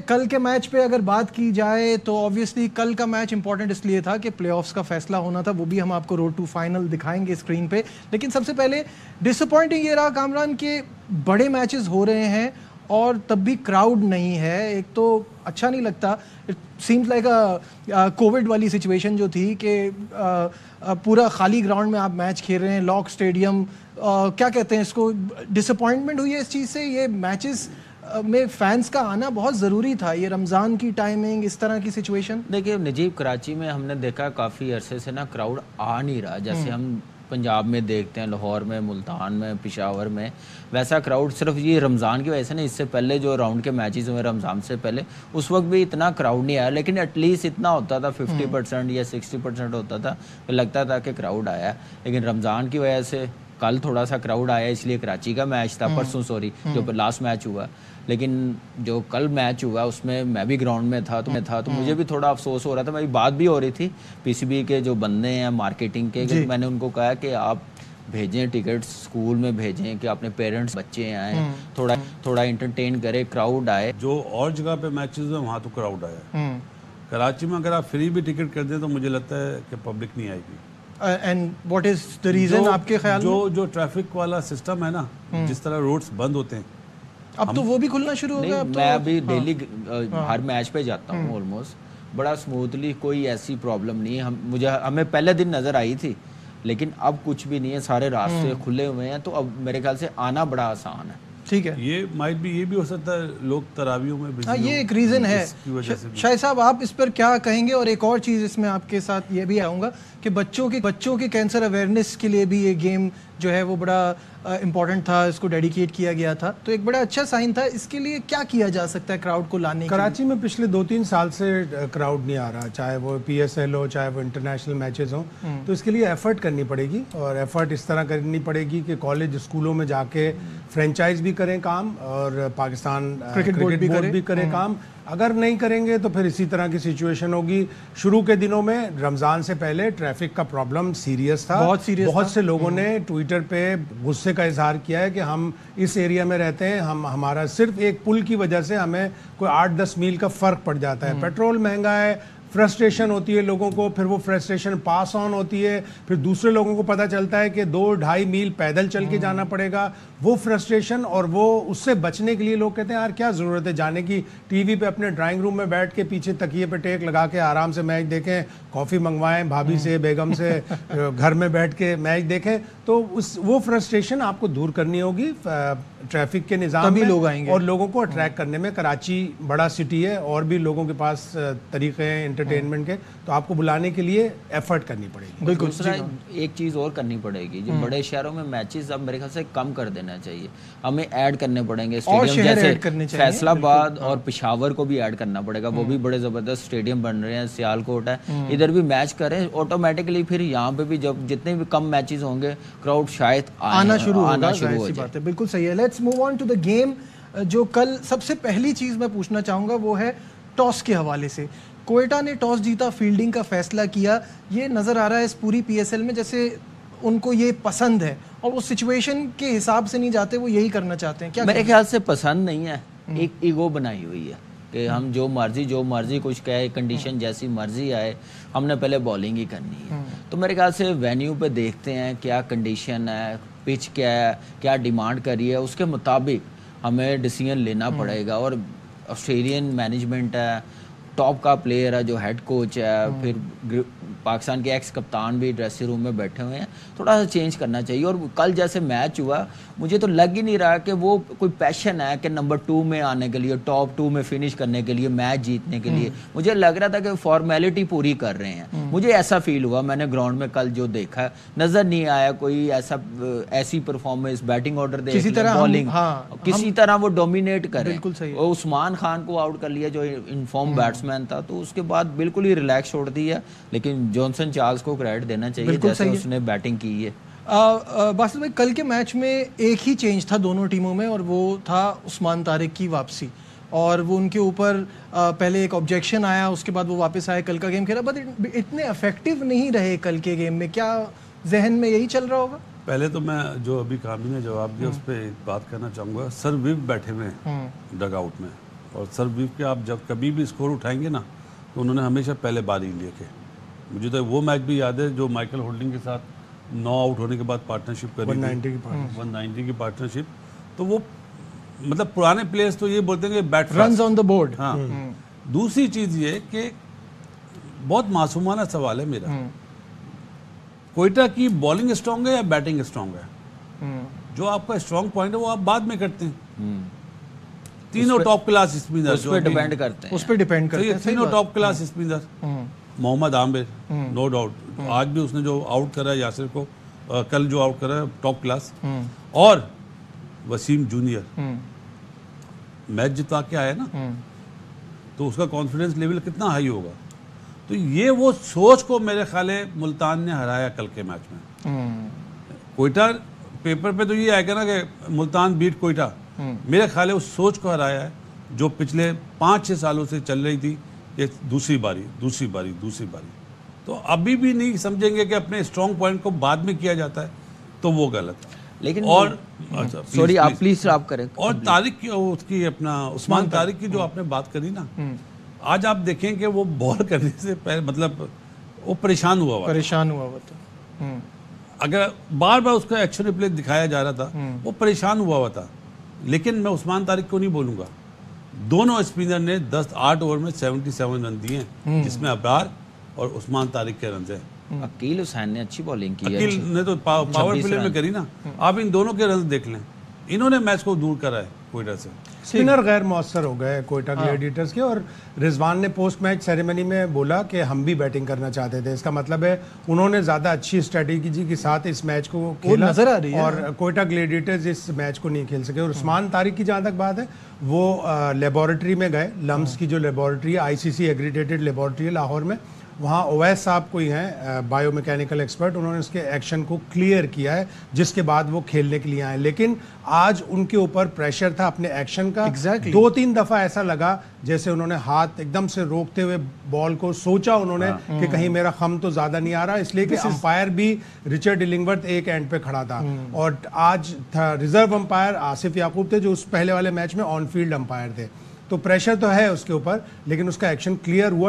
کل کے میچ پہ اگر بات کی جائے تو آبویسلی کل کا میچ امپورٹنٹ اس لیے تھا کہ پلے آفس کا فیصلہ ہونا تھا، وہ بھی ہم آپ کو روڈ ٹو فائنل دکھائیں گے اسکرین پہ. لیکن سب سے پہلے ڈس اپوائنٹنگ یہ رہا کامران کہ بڑے میچز ہو رہے ہیں اور تب بھی کراؤڈ نہیں ہے. ایک تو اچھا نہیں لگتا. اٹ سیمز لائک کووڈ والی سچویشن جو تھی کہ پورا خالی گراؤنڈ میں آپ میچ کھیل رہے ہیں، لاک اسٹیڈیم. کیا کہتے ہیں اس کو، ڈس اپوائنٹمنٹ ہوئی ہے اس چیز سے؟ یہ میچز میں فینس کا آنا بہت ضروری تھا، یہ رمضان کی ٹائمنگ، اس طرح کی سچویشن. دیکھیے نجیب، کراچی میں ہم نے دیکھا کافی عرصے سے نا کراؤڈ آ نہیں رہا جیسے ہم پنجاب میں دیکھتے ہیں، لاہور میں، ملتان میں، پشاور میں. ویسا کراؤڈ صرف یہ رمضان کی وجہ سے نہیں، اس سے پہلے جو راؤنڈ کے میچز ہوئے رمضان سے پہلے اس وقت بھی اتنا کراؤڈ نہیں آیا، لیکن ایٹ لیسٹ اتنا ہوتا تھا 50% یا 60% ہوتا تھا کہ لگتا تھا کہ کراؤڈ آیا. لیکن رمضان کی وجہ سے کل تھوڑا سا کراؤڈ آیا، اس لیے کراچی کا میچ تھا پرسوں، سوری جو لاسٹ میچ ہوا. لیکن جو کل میچ ہوا اس میں میں بھی گراؤنڈ میں تھا تو مجھے بھی تھوڑا افسوس ہو رہا تھا. میری بات بھی ہو رہی تھی پی سی بی کے جو بندے ہیں مارکیٹنگ کے، میں نے ان کو کہا کہ آپ بھیجیں ٹکٹ اسکول میں بھیجیں کہ اپنے پیرنٹس بچے آئیں، تھوڑا انٹرٹین کرے، کراؤڈ آئے. جو اور جگہ پہ میچز ہیں وہاں تو کراؤڈ آیا. کراچی میں اگر آپ فری بھی ٹکٹ کر دیں تو مجھے لگتا ہے کہ پبلک نہیں آئے گی. And what is the reason آپ کے خیال میں؟ جو ٹریفک والا سسٹم ہے نا، جس طرح روڈز بند ہوتے ہیں اب تو وہ بھی کھلنا شروع ہو گیا. میں ابھی ڈیلی ہر میچ پہ جاتا ہوں آلموسٹ، بڑا اسموتھلی، کوئی ایسی پرابلم نہیں ہے. ہمیں پہلے دن نظر آئی تھی لیکن اب کچھ بھی نہیں ہے، سارے راستے کھلے ہوئے ہیں تو اب میرے خیال سے آنا بڑا آسان ہے. ٹھیک ہے، یہ بھی ہو سکتا ہے لوگ تراویحوں میں بزی ہوں، یہ ایک ریزن ہے. شاہد صاحب آپ اس پر کیا کہیں گے؟ اور ایک اور چیز اس میں آپ کے ساتھ یہ بھی آؤں گا کہ بچوں کے کینسر اویئرنیس کے لیے بھی یہ گیم جو ہے وہ بڑا امپورٹنٹ تھا، اس کو ڈیڈیکیٹ کیا گیا تھا، تو ایک بڑا اچھا سائن تھا. اس کے لیے کیا کیا جا سکتا ہے کراؤڈ کو لانے کے لیے؟ کراچی میں پچھلے 2-3 سال سے کراؤڈ نہیں آ رہا، چاہے وہ پی ایس ایل ہو، چاہے وہ انٹرنیشنل میچز ہوں. تو اس کے لیے ایفرٹ کرنی پڑے گی، اور ایفرٹ اس طرح کرنی پڑے گی کہ کالج اسکولوں میں جا کے فرینچائز بھی کریں کام اور پاکستان کرکٹ بورڈ بھی کرے کام. اگر نہیں کریں گے تو پھر اسی طرح کی سچویشن ہوگی. شروع کے دنوں میں رمضان سے پہلے ٹریفک کا پرابلم سیریس تھا، بہت سے لوگوں نے ٹویٹر پہ غصے کا اظہار کیا ہے کہ ہم اس ایریا میں رہتے ہیں، ہمارا صرف ایک پل کی وجہ سے ہمیں کوئی 8-10 میل کا فرق پڑ جاتا ہے. پیٹرول مہنگا ہے، فرسٹریشن ہوتی ہے لوگوں کو، پھر وہ فرسٹریشن پاس آن ہوتی ہے، پھر دوسرے لوگوں کو پتہ چلتا ہے کہ 2-2.5 میل پیدل چل کے جانا پڑے گا. وہ فرسٹریشن اور وہ اس سے بچنے کے لیے لوگ کہتے ہیں یار کیا ضرورت ہے جانے کی، ٹی وی پہ اپنے ڈرائنگ روم میں بیٹھ کے پیچھے تکیے پہ ٹیک لگا کے آرام سے میچ دیکھیں، کافی منگوائیں بھابھی سے، بیگم سے، گھر میں بیٹھ کے میچ دیکھیں. تو وہ فرسٹریشن آپ کو دور کرنی ہوگی ٹریفک کے نظام میں، لوگ آئیں گے اور لوگوں کو اٹریکٹ کرنے میں. کراچی بڑا سٹی ہے اور بھی لوگوں کے پاس طریقے ہیں انٹرٹینمنٹ کے، تو آپ کو بلانے کے لیے ایفرٹ کرنی پڑے گی. بالکل. دوسرا ایک چیز اور کرنی پڑے گی، جو بڑے شہروں میں میچز اب میرے خیال سے کم کر دینا چاہیے، ہمیں ایڈ کرنے پڑیں گے اسٹیڈیم، جیسے فیصل آباد اور پشاور کو بھی ایڈ کرنا پڑے گا. وہ بھی بڑے زبردست اسٹیڈیم بن رہے ہیں، سیال کوٹ ہے، ادھر بھی میچ کریں آٹومیٹکلی. پھر یہاں پہ بھی جب جتنے بھی کم میچز ہوں گے کراؤڈ شاید آنا شروع ہو جائے. بالکل صحیح ہے. Let's move on to the game. جو کل سب سے پہلی چیز میں پوچھنا چاہوں گا وہ ہے ٹاس کے حوالے سے. کوئٹہ نے ٹاس جیتا، فیلڈنگ کا فیصلہ کیا. یہ نظر آ رہا ہے اس پوری پی ایس ایل میں جیسے ان کو یہ پسند ہے اور وہ سچویشن کے حساب سے نہیں جاتے، وہ یہی کرنا چاہتے ہیں. کیا میرے خیال سے پسند نہیں ہے، ایک ایگو بنائی ہوئی ہے کہ ہم جو مرضی کچھ کہے، کنڈیشن جیسی مرضی آئے، ہم نے پہلے بالنگ ہی کرنی ہے. تو میرے خیال سے وینیو پہ دیکھتے ہیں کیا کنڈیشن ہے، پچ کیا ہے، کیا ڈیمانڈ کری ہے، اس کے مطابق ہمیں ڈیسیژن لینا پڑے گا. اور آسٹریلین مینجمنٹ ہے، ٹاپ کا پلیئر ہے جو ہیڈ کوچ ہے، پھر پاکستان کے ایکس کپتان بھی ڈریسنگ روم میں بیٹھے ہوئے ہیں، تھوڑا سا چینج کرنا چاہیے. اور کل جیسے میچ ہوا مجھے تو لگ ہی نہیں رہا کہ وہ کوئی پیشن ہے کہ نمبر 2 میں آنے کے لیے، ٹاپ 2 میں فنش کرنے کے لیے، میچ جیتنے کے لیے. مجھے لگ رہا تھا کہ فارمیلٹی پوری کر رہے ہیں. مجھے ایسا فیل ہوا، میں نے گراؤنڈ میں کل جو دیکھا نظر نہیں آیا کوئی ایسی پرفارمنس، بیٹنگ آرڈر دے بالنگ کسی طرح وہ ڈومینیٹ کرے. عثمان خان کو آؤٹ کر لیا جو انفارم بیٹسمین تھا، تو اس کے بعد بالکل ہی ریلیکس چھوڑ دیا. لیکن جانسن چارلز کو کریڈٹ دینا چاہیے جیسے اس نے بیٹنگ کی ہے. باسط بھائی کل کے میچ میں ایک ہی چینج تھا دونوں ٹیموں میں، اور وہ تھا عثمان طارق کی واپسی. اور وہ ان کے اوپر پہلے ایک آبجیکشن آیا، اس کے بعد وہ واپس آئے، کل کا گیم کھیلا، بٹ اتنے افیکٹو نہیں رہے کل کے گیم میں. کیا ذہن میں یہی چل رہا ہوگا؟ پہلے تو میں جو ابھی کامی نے جواب دیا اس پہ ایک بات کرنا چاہوں گا. سر ویو بیٹھے ہوئے ہیں ڈگ آؤٹ میں، اور سرویو کے آپ جب کبھی بھی اسکور اٹھائیں گے نا تو انہوں نے ہمیشہ پہلے باری لے کے. مجھے تو وہ میچ بھی یاد ہے جو مائیکل ہولڈنگ کے ساتھ 9 آؤٹ ہونے کے بعد پارٹنرشپ کری 190 کی پارٹنرشپ. تو وہ مطلب پرانے پلیئرز تو یہ بولتے ہیں کہ bat runs on the board. ہاں. دوسری چیز یہ کہ بہت معصومانہ سوال ہے میرا, کوئٹہ کی بالنگ اسٹرانگ ہے یا بیٹنگ اسٹرانگ ہے؟ جو آپ کا اسٹرانگ پوائنٹ ہے وہ آپ بعد میں کرتے ہیں. تینوں ٹاپ کلاس اسپنر اس پہ ڈیپینڈ کرتے ہیں, اس پہ ڈیپینڈ کرتے ہیں. تینوں ٹاپ کلاس اسپنر. محمد عامر نو ڈاؤٹ, آج بھی اس نے جو آؤٹ کرا ہے یاسر کو, کل جو آؤٹ کرا ہے ٹاپ کلاس. اور وسیم جونیئر میچ جتا کے آیا نا, تو اس کا کانفیڈنس لیول کتنا ہائی ہوگا. تو یہ وہ سوچ کو میرے خیال ہے ملتان نے ہرایا کل کے میچ میں. کوئٹہ پیپر پہ تو یہ آئے گا نا کہ ملتان بیٹ کوئٹہ, میرے خیال ہے اس سوچ کو ہرایا ہے جو پچھلے 5-6 سالوں سے چل رہی تھی کہ دوسری باری. تو ابھی بھی نہیں سمجھیں گے کہ اپنے اسٹرانگ پوائنٹ کو بعد میں کیا جاتا ہے, تو وہ غلط. لیکن اور سوری آپ پلیز آپ کریں. اور طارق کی اپنا عثمان طارق کی جو آپ نے بات کری نا, آج آپ دیکھیں کہ وہ بال کرنے سے پہلے مطلب وہ پریشان ہوا تھا. اگر بار بار اس کا ایکشن ریپلے دکھایا جا رہا تھا, وہ پریشان ہوا تھا. لیکن میں عثمان طارق کو نہیں بولوں گا, دونوں اسپنر نے 8 اوور میں 77 رن دیے ہیں, جس میں ابرار اور عثمان طارق کے رنز ہیں. عقیل حسین نے اچھی بالنگ کی ہے, عقیل نے تو پاور پلے میں کری نا. آپ ان دونوں کے رنز دیکھ لیں, انہوں نے میچ کو دور کرا ہے کوئٹہ سے. اسپنر غیر مؤثر ہو گئے کوئٹہ گلیڈیٹرز کے. اور رضوان نے پوسٹ میچ سیریمنی میں بولا کہ ہم بھی بیٹنگ کرنا چاہتے تھے. اس کا مطلب ہے انہوں نے زیادہ اچھی اسٹریٹجی کے ساتھ اس میچ کو کھیلا نظر آ رہی ہے, اور کوئٹہ گلیڈیٹرز اس میچ کو نہیں کھیل سکے. اور عثمان طارق کی جہاں تک بات ہے, وہ لیبارٹری میں گئے, لمس کی جو لیبارٹری ہے, ICC ایگریڈیٹڈ لیبارٹری ہے لاہور میں, وہاں اویس صاحب کوئی ہیں بایو میکینیکل ایکسپرٹ, انہوں نے اس کے ایکشن کو کلیئر کیا ہے, جس کے بعد وہ کھیلنے کے لیے آئے. لیکن آج ان کے اوپر پریشر تھا اپنے ایکشن کا. 2-3 دفعہ ایسا لگا جیسے انہوں نے ہاتھ ایک دم سے روکتے ہوئے بال کو سوچا انہوں نے کہ کہیں میرا خم تو زیادہ نہیں آ رہا, اس لیے کہ امپائر بھی رچرڈ النگورتھ ایک اینڈ پہ کھڑا تھا. اور آج تھا ریزرو امپائر آصف یعقوب تھے, جو اس پہلے والے میچ میں آن فیلڈ امپائر تھے. تو پریشر تو ہے اس کے اوپر, لیکن اس کا ایکشن کلیئر ہوا.